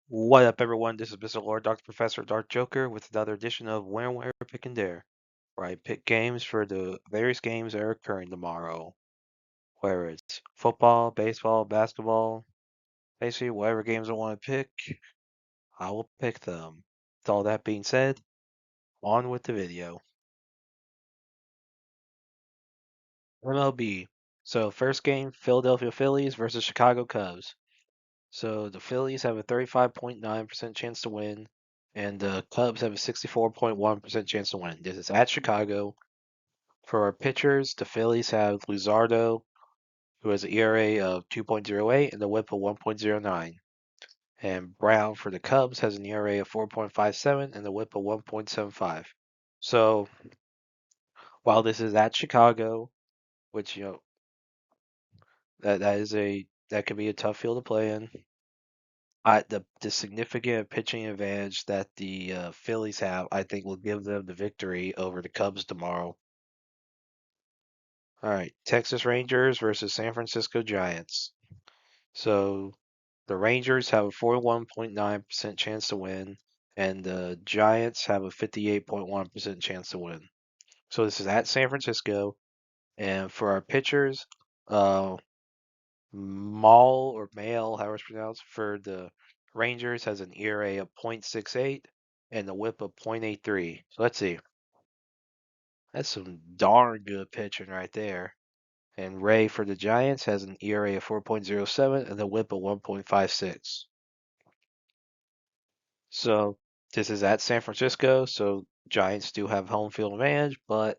What up, everyone? This is Mr. Lord, Dr. Professor, Dark Joker, with another edition of Where, Pick, and Dare, where I pick games for the various games that are occurring tomorrow. Whether it's football, baseball, basketball, basically whatever games I want to pick, I will pick them. With all that being said, on with the video. MLB. So, first game, Philadelphia Phillies versus Chicago Cubs. So, the Phillies have a 35.9% chance to win, and the Cubs have a 64.1% chance to win. This is at Chicago. For our pitchers, the Phillies have Luzardo, who has an ERA of 2.08 and a WHIP of 1.09. And Brown for the Cubs has an ERA of 4.57 and a WHIP of 1.75. So while this is at Chicago, which that could be a tough field to play in. The significant pitching advantage that the Phillies have, I think, will give them the victory over the Cubs tomorrow. All right, Texas Rangers versus San Francisco Giants. So the Rangers have a 41.9% chance to win, and the Giants have a 58.1% chance to win. So this is at San Francisco, and for our pitchers, uh, Maul or Mail, however it's pronounced, for the Rangers has an ERA of .68 and a WHIP of .83. So let's see, that's some darn good pitching right there. And Ray for the Giants has an ERA of 4.07 and a WHIP of 1.56. So this is at San Francisco, so Giants do have home field advantage, but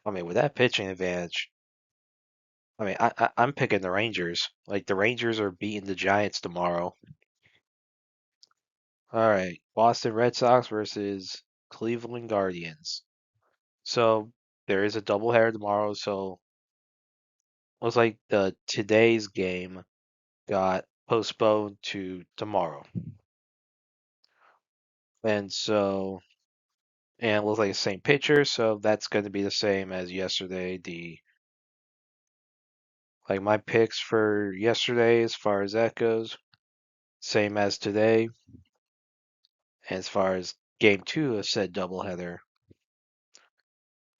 I mean with that pitching advantage, I mean I'm picking the Rangers. Like the Rangers are beating the Giants tomorrow. All right, Boston Red Sox versus Cleveland Guardians. So there is a doubleheader tomorrow, so looks like the today's game got postponed to tomorrow. And so and it looks like the same pitcher, so that's going to be the same as yesterday. Like my picks for yesterday, as far as that goes, same as today. And as far as game two of said doubleheader,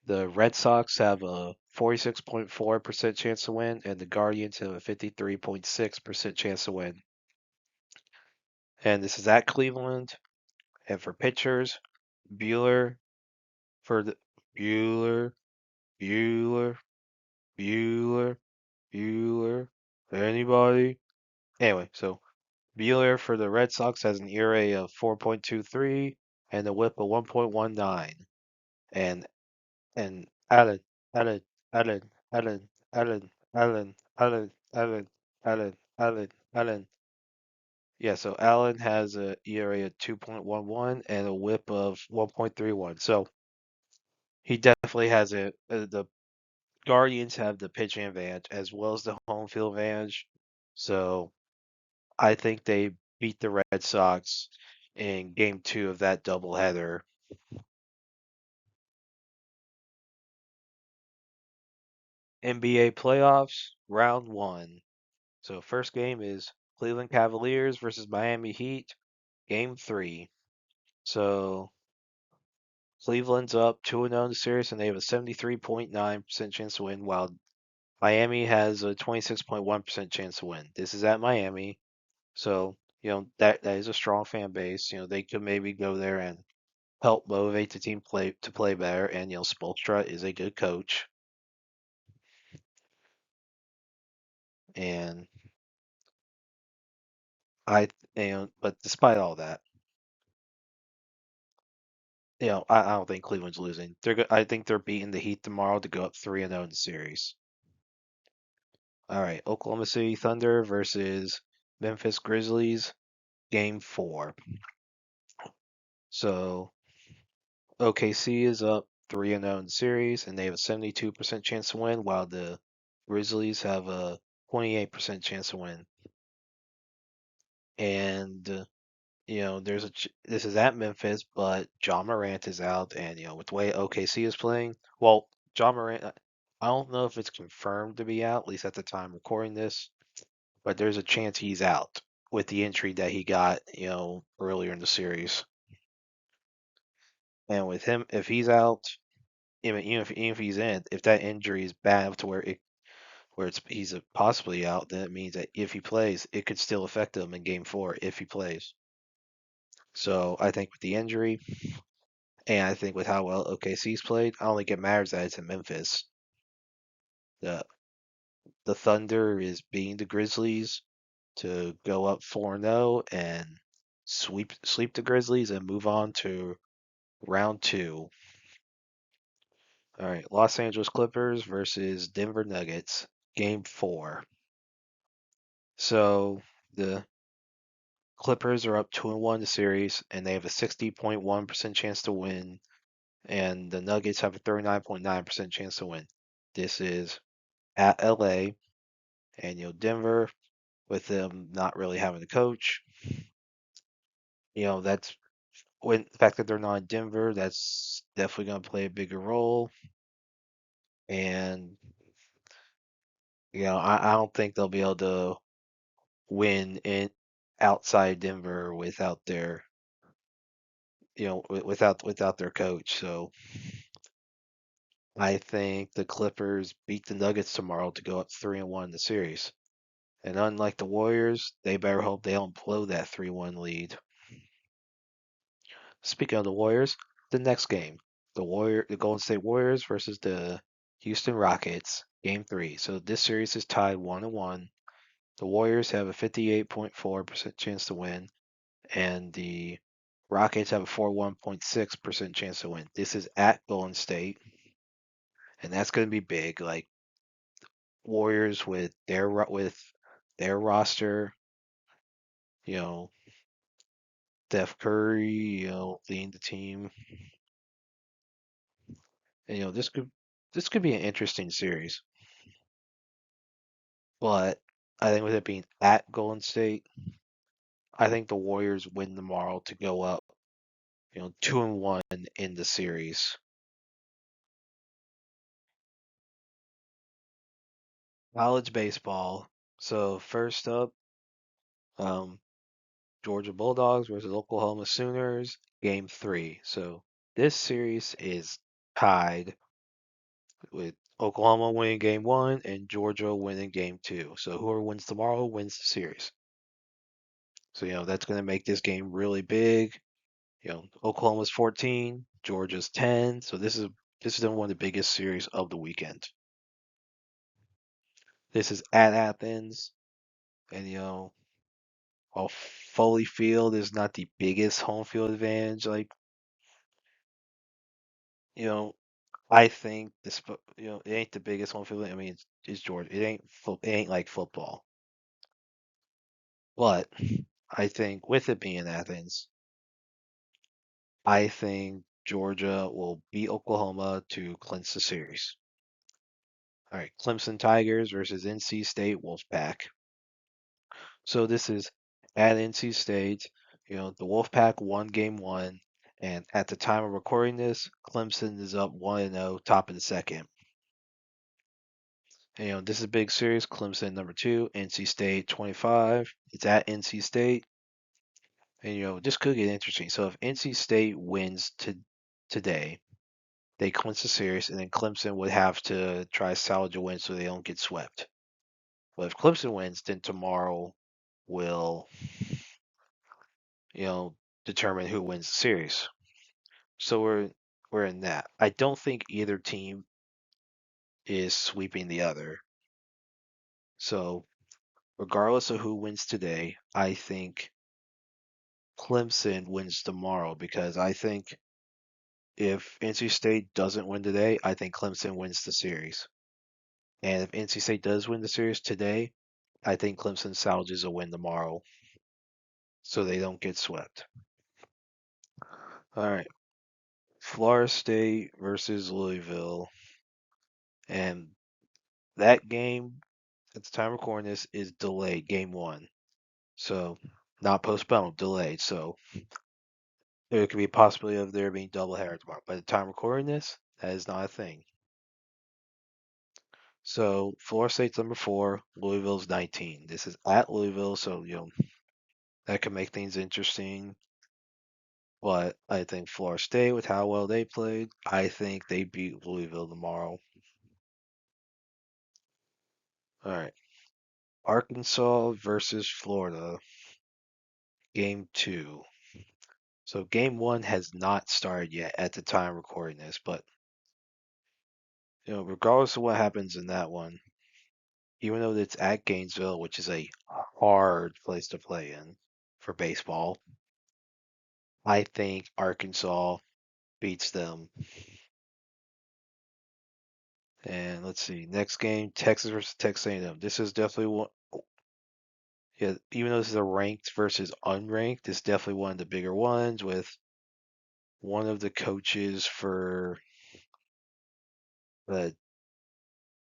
the Red Sox have a 46.4% chance to win, and the Guardians have a 53.6% chance to win. And this is at Cleveland. And for pitchers, Bueller for the Bueller, Bueller, Bueller, Bueller. Anybody? Anyway, so Bueller for the Red Sox has an ERA of 4.23 and a WHIP of 1.19. And and Allen, Allen, Allen, Allen, Allen, Allen, Allen, Allen, Allen, Allen. Yeah, so Allen has a ERA of 2.11 and a WHIP of 1.31. So he definitely has it. The Guardians have the pitching advantage as well as the home field advantage. So I think they beat the Red Sox in game two of that doubleheader. NBA playoffs, round one. So first game is Cleveland Cavaliers versus Miami Heat, game three. So Cleveland's up 2-0 in the series, and they have a 73.9% chance to win, while Miami has a 26.1% chance to win. This is at Miami, so that is a strong fan base. They could maybe go there and help motivate the team to play better. And Spoelstra is a good coach, and but despite all that, I don't think Cleveland's losing. I think they're beating the Heat tomorrow to go up 3-0 in the series. All right, Oklahoma City Thunder versus Memphis Grizzlies, game four. So OKC is up 3-0 in the series, and they have a 72% chance to win, while the Grizzlies have a 28% chance to win. And this is at Memphis, but John Morant is out, and with the way OKC is playing, well, John Morant, I don't know if it's confirmed to be out, at least at the time recording this, but there's a chance he's out. with the injury that he got, earlier in the series. And with him, if he's out, even if he's in, if that injury is bad enough to he's possibly out, then it means that if he plays, it could still affect him in Game 4 if he plays. So I think with the injury, and I think with how well OKC's played, I don't think it matters that it's in Memphis. The the Thunder is beating the Grizzlies to go up 4-0 and sweep the Grizzlies and move on to round 2. All right, Los Angeles Clippers versus Denver Nuggets, Game 4. So the Clippers are up 2-1 in the series, and they have a 60.1% chance to win, and the Nuggets have a 39.9% chance to win. This is at LA, and Denver, with them not really having a coach, that's when the fact that they're not in Denver, that's definitely going to play a bigger role. And I don't think they'll be able to win in outside Denver without their without their coach. So I think the Clippers beat the Nuggets tomorrow to go up 3-1 in the series. And unlike the Warriors, they better hope they don't blow that 3-1 lead. Speaking of the Warriors, the next game, the Golden State Warriors versus the Houston Rockets, Game 3. So this series is tied 1-1. The Warriors have a 58.4% chance to win, and the Rockets have a 41.6% chance to win. This is at Golden State, and that's going to be big. Like Warriors with their roster, you know, Steph Curry, leading the team, and this could be an interesting series. But I think with it being at Golden State, I think the Warriors win tomorrow to go up, 2-1 in the series. College baseball. So first up, um, Georgia Bulldogs versus Oklahoma Sooners, Game 3. So this series is tied with Oklahoma winning Game 1 and Georgia winning Game 2. So whoever wins tomorrow wins the series. So that's going to make this game really big. Oklahoma's 14, Georgia's 10. So this is one of the biggest series of the weekend. This is at Athens, and while Foley Field is not the biggest home field advantage, like you know, I think it ain't the biggest home field. I mean, it's Georgia. It ain't like football, but I think with it being Athens, I think Georgia will beat Oklahoma to clinch the series. All right, Clemson Tigers versus NC State Wolfpack. So this is at NC State. The Wolfpack won Game 1, and at the time of recording this, Clemson is up 1-0, top of the second. And, this is a big series. Clemson number 2, NC State 25. It's at NC State, and this could get interesting. So if NC State wins today, they clinch the series, and then Clemson would have to try to salvage a win so they don't get swept. But if Clemson wins, then tomorrow will, you know, determine who wins the series. So we're in that. I don't think either team is sweeping the other. So regardless of who wins today, I think Clemson wins tomorrow because I think if NC State doesn't win today, I think Clemson wins the series. And if NC State does win the series today, I think Clemson salvages a win tomorrow so they don't get swept. All right. Florida State versus Louisville. And that game, at the time of recording this, is delayed, Game 1. So, not postponed, delayed. So, there could be a possibility of there being double header tomorrow. By the time recording this, that is not a thing. So, Florida State's number 4, Louisville's 19. This is at Louisville, so, That could make things interesting. But I think Florida State, with how well they played, I think they beat Louisville tomorrow. All right. Arkansas versus Florida, game two. So game one has not started yet at the time of recording this, but regardless of what happens in that one, even though it's at Gainesville, which is a hard place to play in for baseball, I think Arkansas beats them. And let's see, next game, Texas versus Texas A&M. This is definitely one. Yeah, even though this is a ranked versus unranked, it's definitely one of the bigger ones with one of the coaches for the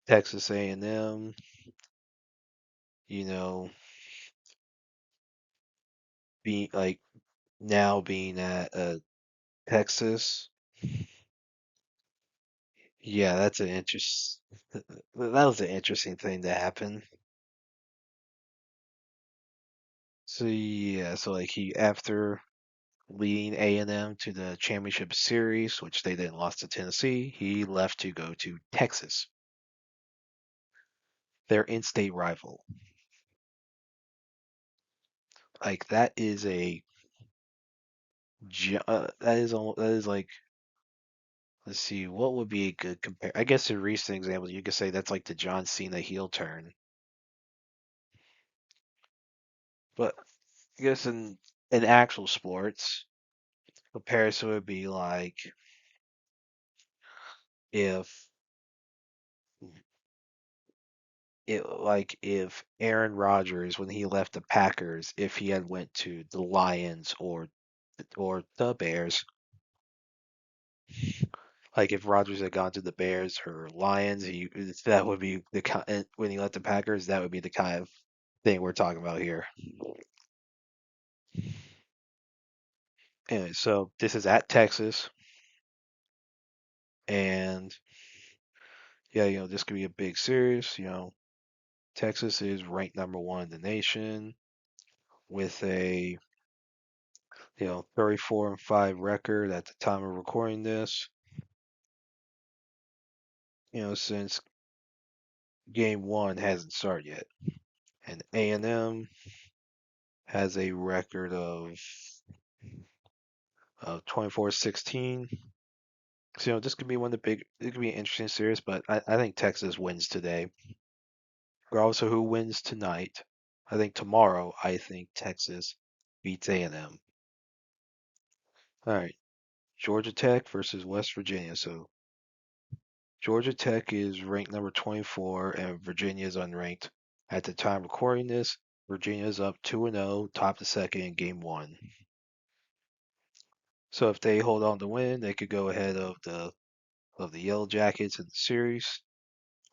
Texas A&M, you know, being like now being at Texas. Yeah, that's an interest. That was an interesting thing to happen. So yeah, so like he after leading A&M to the championship series, which they then lost to Tennessee, he left to go to Texas, their in-state rival. Like that is that is like, let's see, what would be a good compare? I guess in recent examples, you could say that's like the John Cena heel turn. But I guess in actual sports, comparison would be if if Aaron Rodgers, when he left the Packers, if he had went to the Lions or the Bears, like if Rodgers had gone to the Bears or Lions, that would be the kind when he left the Packers, that would be the kind of thing we're talking about here. Anyway, so this is at Texas, and yeah, this could be a big series. Texas is ranked number one in the nation with a 34-5 record at the time of recording this. Since game one hasn't started yet, and A&M has a record of 24-16. So this could be one of the big. It could be an interesting series, but I think Texas wins today. Regardless of who wins tonight, I think tomorrow. I think Texas beats A&M. All right, Georgia Tech versus West Virginia. So Georgia Tech is ranked number 24, and Virginia is unranked. At the time recording this, Virginia is up 2-0, top the second in game one. So if they hold on to win, they could go ahead of the Yellow Jackets in the series.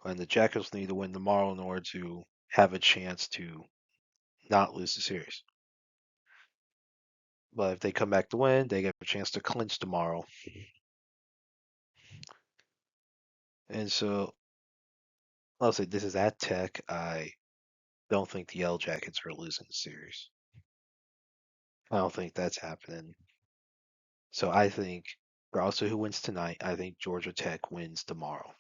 And the Jackets need to win tomorrow in order to have a chance to not lose the series. But if they come back to win, they get a chance to clinch tomorrow. And so I'll say this is at Tech. I don't think the Yellow Jackets are losing the series. I don't think that's happening. So I think, regardless of who wins tonight, I think Georgia Tech wins tomorrow.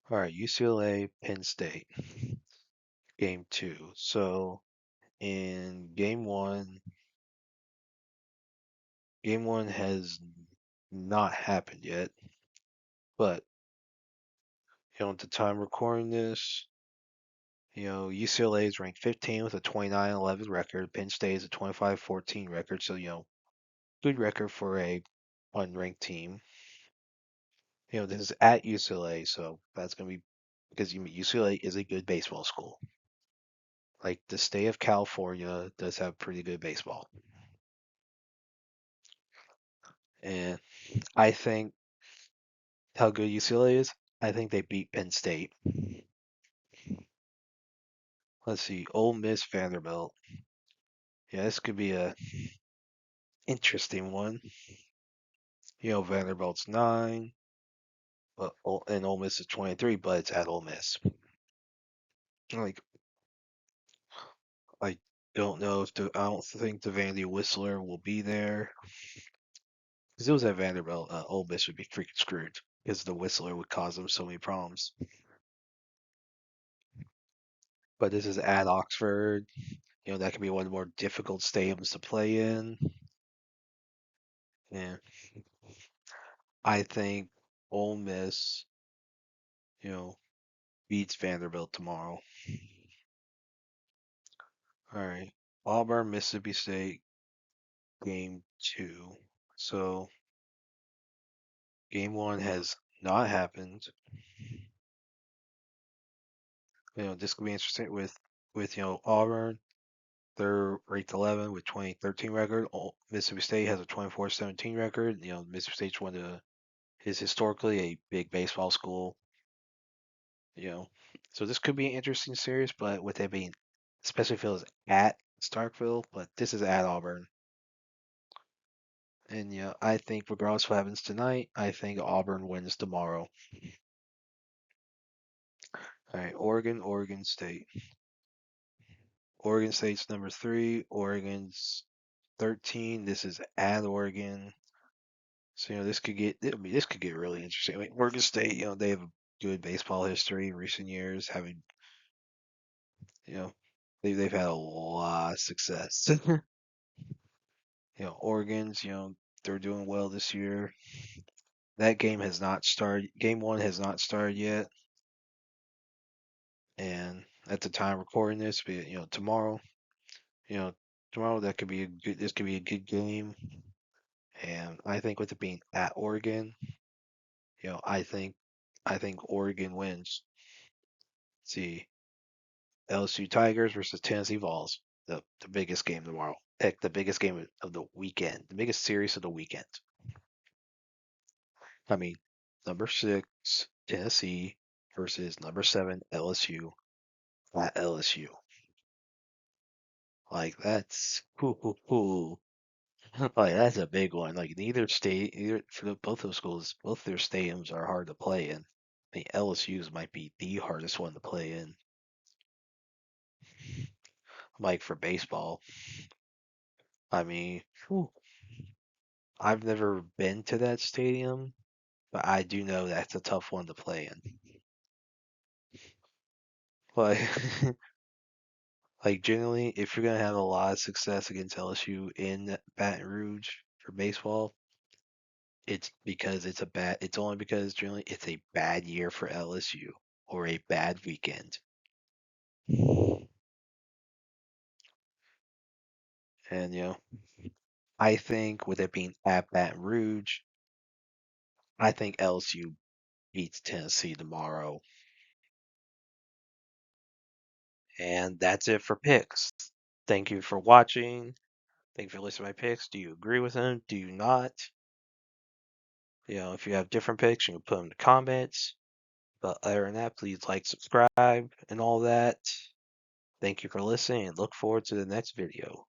All right, UCLA, Penn State, game two. So in game one has not happened yet, but at the time recording this, UCLA is ranked 15 with a 29-11 record. Penn State is a 25-14 record. So good record for a unranked team. This is at UCLA, so that's gonna be because UCLA is a good baseball school. Like the state of California does have pretty good baseball, and I think how good UCLA is. I think they beat Penn State. Let's see, Ole Miss, Vanderbilt. Yeah, this could be a interesting one. Vanderbilt's 9, but and Ole Miss is 23, but it's at Ole Miss. Like, like Don't know if I don't think the Vandy Whistler will be there. Because it was at Vanderbilt, Ole Miss would be freaking screwed because the Whistler would cause them so many problems. But this is at Oxford. That could be one of the more difficult stadiums to play in. And I think Ole Miss, you know, beats Vanderbilt tomorrow. All right. Auburn, Mississippi State, game 2. So game 1 has not happened. This could be interesting with Auburn. They're ranked 11 with 2013 record. Mississippi State has a 24-17 record. Mississippi State's is historically a big baseball school. So this could be an interesting series, but with it being, especially if it was at Starkville, but this is at Auburn. And I think regardless of what happens tonight, I think Auburn wins tomorrow. All right, Oregon State. Oregon State's number 3. Oregon's 13. This is at Oregon. So this could get really interesting. Oregon State, they have a good baseball history in recent years, having they've had a lot of success. Oregon's, they're doing well this year. That game has not started. Game 1 has not started yet, and at the time recording this, but tomorrow, you know tomorrow that could be a good. This could be a good game, and I think with it being at Oregon, I think Oregon wins. Let's see, LSU Tigers versus Tennessee Vols. The biggest game tomorrow. Heck, the biggest game of the weekend. The biggest series of the weekend. I mean, number 6 Tennessee versus number 7 LSU at LSU. Like that's like that's a big one. Like either for both those schools, both their stadiums are hard to play in. I think LSU's might be the hardest one to play in. Like for baseball, I mean, I've never been to that stadium, but I do know that's a tough one to play in. Like, like generally, if you're gonna have a lot of success against LSU in Baton Rouge for baseball, it's only because generally it's a bad year for LSU or a bad weekend. And I think with it being at Baton Rouge, I think LSU beats Tennessee tomorrow. And that's it for picks. Thank you for watching. Thank you for listening to my picks. Do you agree with them? Do you not? If you have different picks, you can put them in the comments. But other than that, please like, subscribe, and all that. Thank you for listening, and look forward to the next video.